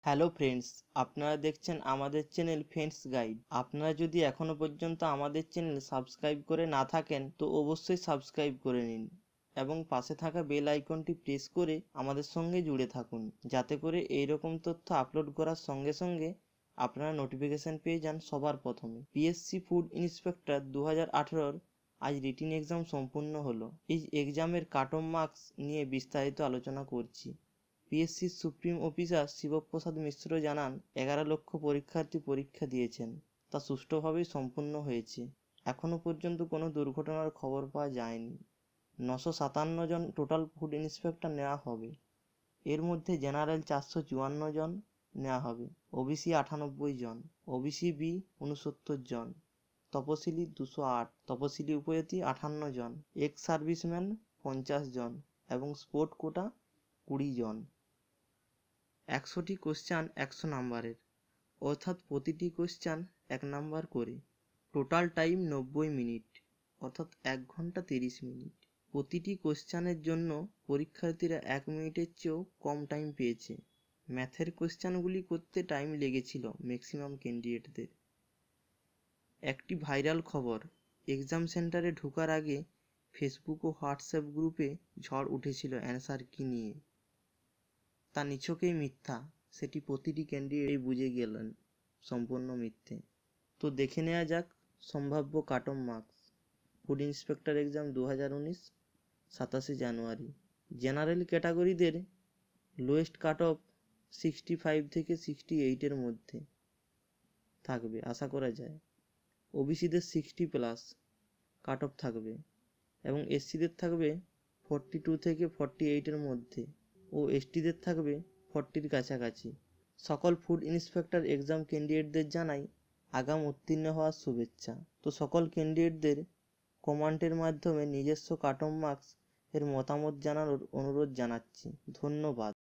Hello friends, আপনারা দেখছেন আমাদের চ্যানেল ফ্রেন্ডস গাইড। আপনারা যদি এখনও পর্যন্ত আমাদের চ্যানেল সাবস্ক্রাইব করে না থাকেন তো অবশ্যই সাবস্ক্রাইব করে নিন এবং পাশে থাকা বেল আইকনটি প্রেস করে আমাদের সঙ্গে জুড়ে থাকুন, যাতে করে এইরকম তথ্য আপলোড করার সঙ্গে সঙ্গে আপনারা নোটিফিকেশান পেয়ে যান সবার প্রথমে। পিএসসি ফুড ইন্সপেক্টর 2018 আজ রিটিন এক্সাম সম্পূর্ণ হলো। এই এক্সামের কাট অফ মার্কস নিয়ে বিস্তারিত আলোচনা করছি। পিএসসির সুপ্রিম অফিসার শিবপ্রসাদ মিশ্র জানান, 11 লক্ষ পরীক্ষার্থী পরীক্ষা দিয়েছেন, তা সুষ্ঠুভাবেই সম্পূর্ণ হয়েছে। এখনও পর্যন্ত কোনো দুর্ঘটনার খবর পাওয়া যায়নি। 957 জন টোটাল ফুড ইন্সপেক্টর নেওয়া হবে। এর মধ্যে জেনারেল 454 জন নেওয়া হবে, ওবিসি 98 জন, ওবিসি বি 69 জন, তপশিলি 208, তপশিলি উপজাতি 58 জন, এক্স সার্ভিসম্যান 50 জন এবং স্পোর্ট কোটা 20 জন। 100টি কোশ্চান 100 নাম্বারের, অর্থাৎ প্রতিটি কোশ্চান 1 নাম্বার করে। টোটাল টাইম 90 মিনিট, অর্থাৎ 1 ঘন্টা 30 মিনিট। প্রতিটি কোশ্চানের জন্য পরীক্ষার্থীরা 1 মিনিটের চেয়েও কম টাইম পেয়েছে। ম্যাথের কোশ্চানগুলি করতে টাইম লেগেছিল ম্যাক্সিমাম ক্যান্ডিডেটদের। একটি ভাইরাল খবর, এক্সাম সেন্টারে ঢোকার আগে ফেসবুক ও হোয়াটসঅ্যাপ গ্রুপে ঝড় উঠেছিল অ্যান্সার কি নিয়ে। তা নিছকই মিথ্যা, সেটি প্রতিটি ক্যান্ডিডেট বুঝে গেলেন সম্পূর্ণ মিথ্যে। তো দেখে নেওয়া যাক সম্ভাব্য cut off marks. Food inspector exam 2019, 27শে জানুয়ারি। জেনারেল ক্যাটাগরিদের লোয়েস্ট কাট অফ 65 থেকে 68-এর মধ্যে থাকবে আশা করা যায়। ওবিসিদের 60+ কাট অফ থাকবে এবং এসসিদের থাকবে 42 থেকে 48-এর মধ্যে ও এসটিদের থাকবে 40-র কাছাকাছি। সকল ফুড ইন্সপেক্টর এক্সাম ক্যান্ডিডেটদের জানাই আগাম উত্তীর্ণ হওয়ার শুভেচ্ছা। তো সকল ক্যান্ডিডেটদের কমেন্টের মাধ্যমে নিজস্ব কাট অফ মার্কস এর মতামত জানানোর অনুরোধ জানাচ্ছি। ধন্যবাদ।